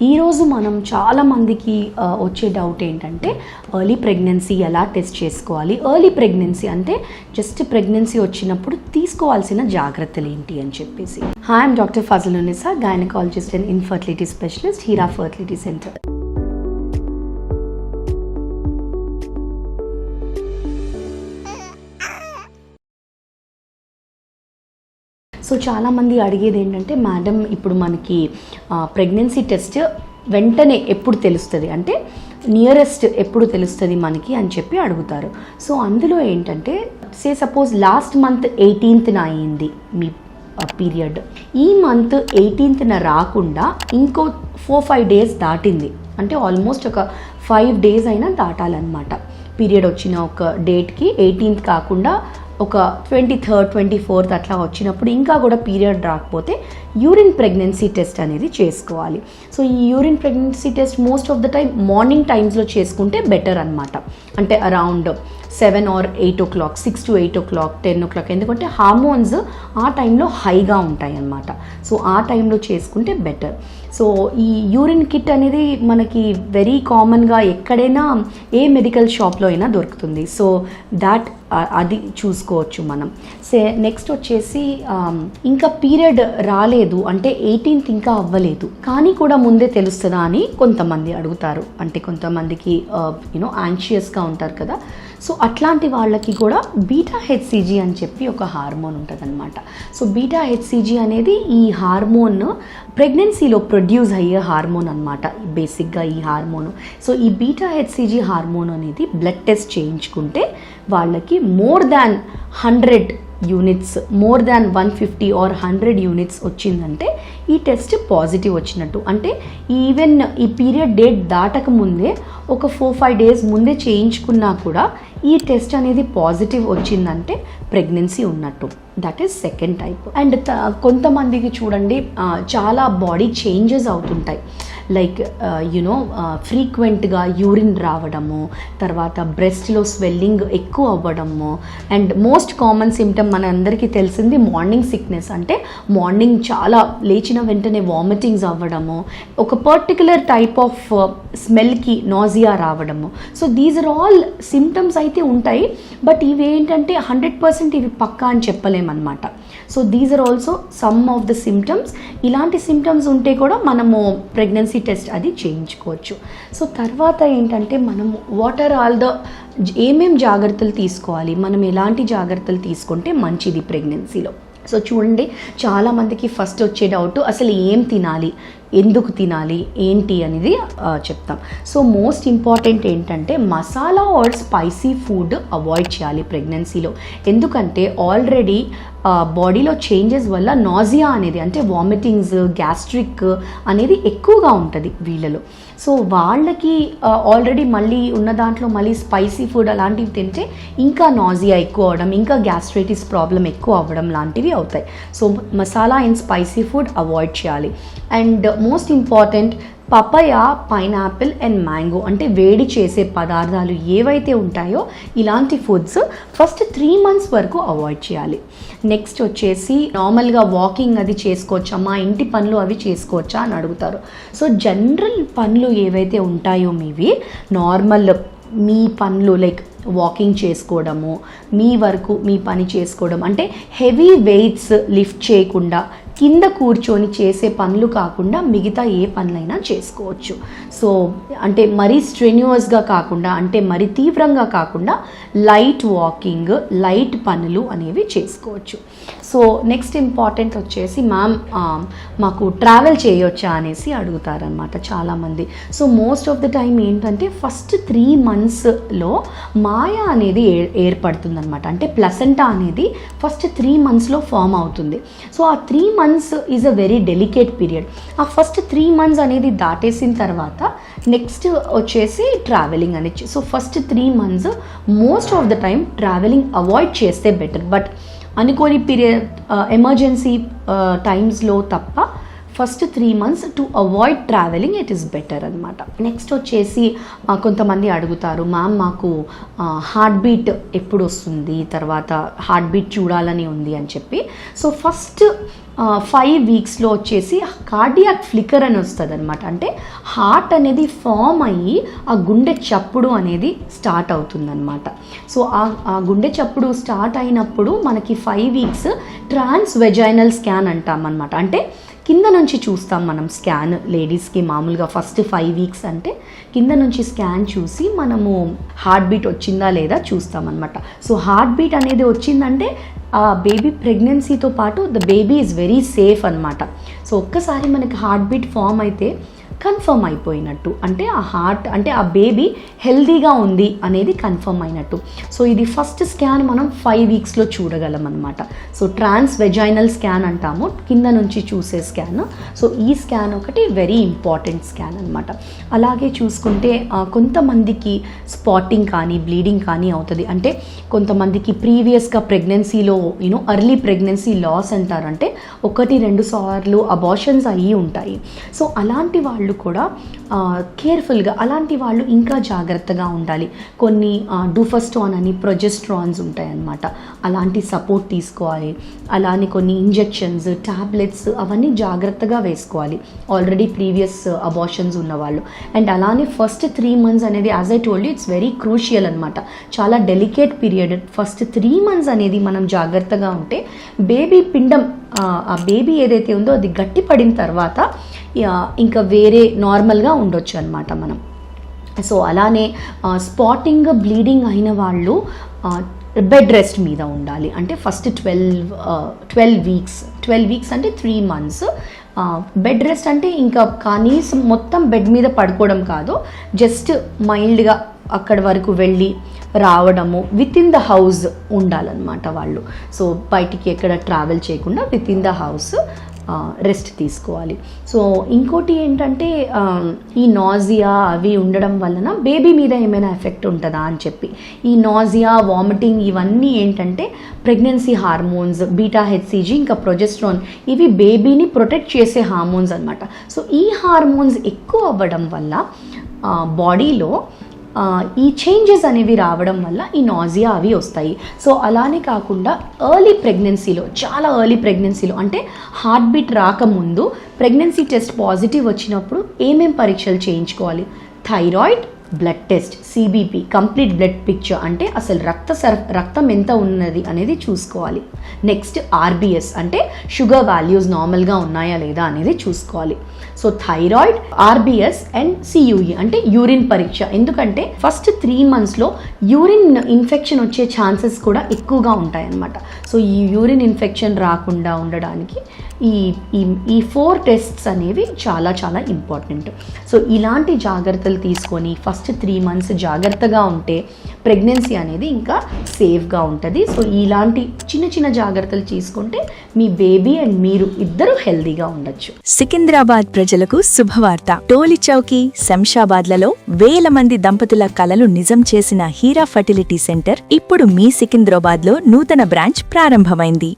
ఈరోజు మనం చాలామందికి వచ్చే డౌట్ ఏంటంటే ఎర్లీ ప్రెగ్నెన్సీ ఎలా టెస్ట్ చేసుకోవాలి, ఎర్లీ ప్రెగ్నెన్సీ అంటే జస్ట్ ప్రెగ్నెన్సీ వచ్చినప్పుడు తీసుకోవాల్సిన జాగ్రత్తలు ఏంటి అని చెప్పేసి. Hi, I'm doctor Fazal Unnisa, gynaecologist and infertility specialist, Heera fertility centre. So చాలామంది అడిగేది ఏంటంటే, మేడం ఇప్పుడు మనకి ప్రెగ్నెన్సీ టెస్ట్ వెంటనే ఎప్పుడు తెలుస్తుంది, అంటే నియరెస్ట్ ఎప్పుడు తెలుస్తుంది మనకి అని చెప్పి అడుగుతారు. సో అందులో ఏంటంటే, సపోజ్ లాస్ట్ మంత్ 18th అయ్యింది మీ పీరియడ్, ఈ మంత్ 18th రాకుండా ఇంకో 4-5 days దాటింది అంటే ఆల్మోస్ట్ ఒక 5 days అయినా దాటాలన్నమాట. పీరియడ్ వచ్చిన ఒక డేట్కి 18th కాకుండా ఒక 23rd, 24th అట్లా వచ్చినప్పుడు ఇంకా కూడా పీరియడ్ రాకపోతే యూరిన్ ప్రెగ్నెన్సీ టెస్ట్ అనేది చేసుకోవాలి. సో ఈ urine pregnancy test most of the time morning టైమ్స్లో చేసుకుంటే బెటర్ అనమాట. అంటే around 7 or 8 o'clock, 6 to 8 o'clock, 10 o'clock, ఎందుకంటే హార్మోన్స్ ఆ టైంలో హైగా ఉంటాయి అన్నమాట. సో ఆ టైంలో చేసుకుంటే బెటర్. సో ఈ యూరిన్ కిట్ అనేది మనకి వెరీ కామన్గా ఎక్కడైనా ఏ మెడికల్ షాప్లో అయినా దొరుకుతుంది. సో అది చూసుకోవచ్చు మనం. నెక్స్ట్ వచ్చేసి ఇంకా పీరియడ్ రాలేదు అంటే 18th ఇంకా అవ్వలేదు కానీ కూడా ముందే తెలుస్తుందా అని కొంతమంది అడుగుతారు. అంటే కొంతమందికి యాంగ్షియస్గా ఉంటారు కదా. సో అట్లాంటి వాళ్ళకి కూడా బీటా హెచ్సిజీ అని చెప్పి ఒక హార్మోన్ ఉంటుంది అనమాట. సో బీటా హెచ్సిజీ అనేది ఈ హార్మోన్ ప్రెగ్నెన్సీలో ప్రొడ్యూస్ అయ్యే హార్మోన్ అనమాట బేసిక్గా ఈ హార్మోన్. సో ఈ బీటా హెచ్సిజీ హార్మోన్ అనేది బ్లడ్ టెస్ట్ చేయించుకుంటే వాళ్ళకి more than 100 units, more than 150 or 100 units వచ్చిందంటే ఈ టెస్ట్ పాజిటివ్ వచ్చినట్టు. అంటే ఈవెన్ ఈ పీరియడ్ డేట్ దాటక ముందే ఒక 4-5 days ముందే చేయించుకున్నా కూడా ఈ టెస్ట్ అనేది పాజిటివ్ వచ్చిందంటే ప్రెగ్నెన్సీ ఉన్నట్టు. That is second type. And కొంతమందికి చూడండి చాలా బాడీ చేంజెస్ అవుతుంటాయి. లైక్ ఫ్రీక్వెంట్గా యూరిన్ రావడము, తర్వాత బ్రెస్ట్లో స్వెల్లింగ్ ఎక్కువ అవ్వడము, అండ్ మోస్ట్ కామన్ సిమ్టమ్ మన అందరికీ తెలిసింది మార్నింగ్ సిక్నెస్. అంటే మార్నింగ్ చాలా లేచిన వెంటనే వామిటింగ్స్ అవ్వడము, ఒక పర్టికులర్ టైప్ ఆఫ్ స్మెల్కి నాజియా రావడము. So these are all symptoms అయితే ఉంటాయి, బట్ ఇవి ఏంటంటే 100% ఇవి పక్కా అని చెప్పలేమన్నమాట. So these are also some of the symptoms. ఇలాంటి సిమ్టమ్స్ ఉంటే కూడా మనము ప్రెగ్నెన్సీ టెస్ట్ అది చేయించుకోవచ్చు. సో తర్వాత ఏంటంటే మనము వాట్ ఆర్ ఆల్ ద ఏమేం జాగ్రత్తలు తీసుకోవాలి, మనం ఎలాంటి జాగ్రత్తలు తీసుకుంటే మంచిది ప్రెగ్నెన్సీలో. సో చూడండి, చాలామందికి ఫస్ట్ వచ్చే డౌట్ అసలు ఏం తినాలి, ఎందుకు తినాలి, ఏంటి అనేది చెప్తాం. సో మోస్ట్ ఇంపార్టెంట్ ఏంటంటే masala or spicy food avoid చేయాలి ప్రెగ్నెన్సీలో. ఎందుకంటే ఆల్రెడీ బాడీలో చేంజెస్ వల్ల నాజియా అనేది అంటే వామిటింగ్స్, గ్యాస్ట్రిక్ అనేది ఎక్కువగా ఉంటుంది వీళ్ళలో. సో వాళ్ళకి ఆల్రెడీ మళ్ళీ ఉన్న దాంట్లో మళ్ళీ స్పైసీ ఫుడ్ అలాంటివి తింటే ఇంకా నాజియా ఎక్కువ అవ్వడం, ఇంకా గ్యాస్ట్రైటిస్ ప్రాబ్లం ఎక్కువ అవ్వడం లాంటివి అవుతాయి. So masala and spicy food avoid చేయాలి. And most important papaya, pineapple and mango అంటే వేడి చేసే పదార్థాలు ఏవైతే ఉంటాయో ఇలాంటి ఫుడ్స్ ఫస్ట్ 3 months వరకు అవాయిడ్ చేయాలి. నెక్స్ట్ వచ్చేసి నార్మల్గా వాకింగ్ అది చేసుకోవచ్చా, మా ఇంటి పనులు అవి చేసుకోవచ్చా అని అడుగుతారు. సో జనరల్ పనులు ఏవైతే ఉంటాయో మీవి నార్మల్ మీ పనులు లైక్ వాకింగ్ చేసుకోవడము, మీ వరకు మీ పని చేసుకోవడం, అంటే హెవీ వెయిట్స్ లిఫ్ట్ చేయకుండా కింద కూర్చొని చేసే పనులు కాకుండా మిగతా ఏ పనులైనా చేసుకోవచ్చు. సో అంటే మరీ స్ట్రెన్యూయస్గా కాకుండా, అంటే మరీ తీవ్రంగా కాకుండా లైట్ వాకింగ్, లైట్ పనులు అనేవి చేసుకోవచ్చు. సో నెక్స్ట్ ఇంపార్టెంట్ వచ్చేసి మ్యామ్ మాకు ట్రావెల్ చేయొచ్చా అనేసి అడుగుతారనమాట చాలామంది. So most of the time ఏంటంటే ఫస్ట్ 3 monthsలో మాయా అనేది ఏర్పడుతుందన్నమాట. అంటే ప్లసెంటా అనేది ఫస్ట్ 3 monthsలో ఫామ్ అవుతుంది. సో ఆ 3 months is a very delicate period. ఆ ఫస్ట్ 3 months అనేది దాటేసిన తర్వాత నెక్స్ట్ వచ్చేసి ట్రావెలింగ్ అనేది. So first 3 months most of the time travelling avoid చేస్తే బెటర్. బట్ అనుకోని పీరియడ్ ఎమర్జెన్సీ టైమ్స్లో తప్ప first 3 months to avoid travelling it is better అనమాట. నెక్స్ట్ వచ్చేసి కొంతమంది అడుగుతారు, మ్యామ్ మాకు హార్ట్ బీట్ ఎప్పుడు వస్తుంది, తర్వాత హార్ట్ బీట్ చూడాలని ఉంది అని చెప్పి. సో ఫస్ట్ 5 వీక్స్లో వచ్చేసి కార్డియాక్ ఫ్లికర్ అని వస్తుంది అనమాట. అంటే హార్ట్ అనేది ఫామ్ అయ్యి ఆ గుండె చప్పుడు అనేది స్టార్ట్ అవుతుందన్నమాట. సో ఆ గుండె చప్పుడు స్టార్ట్ అయినప్పుడు మనకి 5 వీక్స్ ట్రాన్స్ వెజైనల్ స్కాన్ అంటాం అనమాట. అంటే కింద నుంచి చూస్తాం మనం స్కాన్, లేడీస్కి మామూలుగా ఫస్ట్ 5 వీక్స్ అంటే కింద నుంచి స్కాన్ చూసి మనము హార్ట్ బీట్ వచ్చిందా లేదా చూస్తామన్నమాట. సో హార్ట్ బీట్ అనేది వచ్చిందంటే ఆ బేబీ ప్రెగ్నెన్సీతో పాటు the baby is very safe అనమాట. సో ఒక్కసారి మనకి హార్ట్ బీట్ ఫామ్ అయితే కన్ఫర్మ్ అయిపోయినట్టు, అంటే ఆ హార్ట్ అంటే ఆ బేబీ హెల్దీగా ఉంది అనేది కన్ఫర్మ్ అయినట్టు. సో ఇది ఫస్ట్ స్కాన్ మనం 5 వీక్స్లో చూడగలం అనమాట. సో ట్రాన్స్ వెజైనల్ స్కాన్ అంటాము, కింద నుంచి చూసే స్కాన్. సో ఈ స్కాన్ ఒకటి వెరీ ఇంపార్టెంట్ స్కాన్ అనమాట. అలాగే చూసుకుంటే కొంతమందికి స్పాటింగ్ కానీ బ్లీడింగ్ కానీ అవుతుంది. అంటే కొంతమందికి ప్రీవియస్గా ప్రెగ్నెన్సీలో ఎర్లీ ప్రెగ్నెన్సీ లాస్ అంటారు, అంటే 1-2 సార్లు అబార్షన్స్ అయ్యి ఉంటాయి. సో అలాంటి వాళ్ళు కూడా కేర్ఫుల్గా, అలాంటి వాళ్ళు ఇంకా జాగ్రత్తగా ఉండాలి. కొన్ని డూఫస్టాన్ అని ప్రొజెస్ట్రాన్స్ ఉంటాయి అన్నమాట, అలాంటి సపోర్ట్ తీసుకోవాలి. అలానే కొన్ని ఇంజెక్షన్స్, టాబ్లెట్స్ అవన్నీ జాగ్రత్తగా వేసుకోవాలి ఆల్రెడీ ప్రీవియస్ అబార్షన్స్ ఉన్నవాళ్ళు. అండ్ అలానే ఫస్ట్ 3 months అనేది as I told you it's very crucial అనమాట. చాలా డెలికేట్ పీరియడ్. ఫస్ట్ 3 months అనేది మనం జాగ్రత్తగా ఉంటే బేబీ పిండం, ఆ బేబీ ఏదైతే ఉందో అది గట్టి పడిన తర్వాత ఇంకా వేరే నార్మల్గా ఉండొచ్చు అనమాట మనం. సో అలానే స్పాటింగ్ బ్లీడింగ్ అయిన వాళ్ళు బెడ్ రెస్ట్ మీద ఉండాలి. అంటే ఫస్ట్ 12 వీక్స్ అంటే 3 months బెడ్ రెస్ట్. అంటే ఇంకా కనీసం మొత్తం బెడ్ మీద పడుకోవడం కాదు, జస్ట్ మైల్డ్గా అక్కడి వరకు వెళ్ళి రావడము, విత్ ఇన్ ద హౌస్ ఉండాలన్నమాట వాళ్ళు. సో బయటికి ఎక్కడ ట్రావెల్ చేయకుండా with in the house rest తీసుకోవాలి. సో ఇంకోటి ఏంటంటే ఈ నాజియా అవి ఉండడం వలన బేబీ మీద ఏమైనా ఎఫెక్ట్ ఉంటుందా అని చెప్పి, ఈ నాజియా, వామిటింగ్ ఇవన్నీ ఏంటంటే ప్రెగ్నెన్సీ హార్మోన్స్, బీటా హెచ్సిజీ ఇంకా ప్రొజెస్ట్రాన్, ఇవి బేబీని ప్రొటెక్ట్ చేసే హార్మోన్స్ అనమాట. సో ఈ హార్మోన్స్ ఎక్కువ అవ్వడం వల్ల బాడీలో ఈ చేంజెస్ అనేవి రావడం వల్ల ఈ నాజియా అవి వస్తాయి. సో అలానే కాకుండా చాలా ఎర్లీ ప్రెగ్నెన్సీలో అంటే హార్ట్ బీట్ రాకముందు ప్రెగ్నెన్సీ టెస్ట్ పాజిటివ్ వచ్చినప్పుడు ఏమేం పరీక్షలు చేయించుకోవాలి? Thyroid, blood test, CBP, complete blood picture, అంటే అసలు రక్తం ఎంత ఉన్నది అనేది చూసుకోవాలి. నెక్స్ట్ ఆర్బిఎస్, అంటే షుగర్ వాల్యూస్ నార్మల్గా ఉన్నాయా లేదా అనేది చూసుకోవాలి. So thyroid, RBS and CUE అంటే యూరిన్ పరీక్ష. ఎందుకంటే ఫస్ట్ 3 monthsలో యూరిన్ ఇన్ఫెక్షన్ వచ్చే ఛాన్సెస్ కూడా ఎక్కువగా ఉంటాయన్నమాట. సో ఈ యూరిన్ ఇన్ఫెక్షన్ రాకుండా ఉండడానికి ఈ 4 tests అనేవి చాలా చాలా ఇంపార్టెంట్. సో ఇలాంటి జాగ్రత్తలు తీసుకొని ఫస్ట్ 3 months జాగ్రత్తగా ఉంటే ప్రెగ్నెన్సీ అనేది ఇంకా సేఫ్గా ఉంటుంది. సో ఇలాంటి చిన్న చిన్న జాగ్రత్తలు తీసుకుంటే మీ బేబీ అండ్ మీరు ఇద్దరు హెల్దీగా ఉండొచ్చు. సికింద్రాబాద్ ప్రజలకు శుభవార్త. టోలి చౌకీ, శంషాబాద్లలో వేల మంది దంపతుల కలలు నిజం చేసిన హీరా ఫర్టిలిటీ సెంటర్ ఇప్పుడు మీ సికింద్రాబాద్లో నూతన బ్రాంచ్ ప్రారంభమైంది.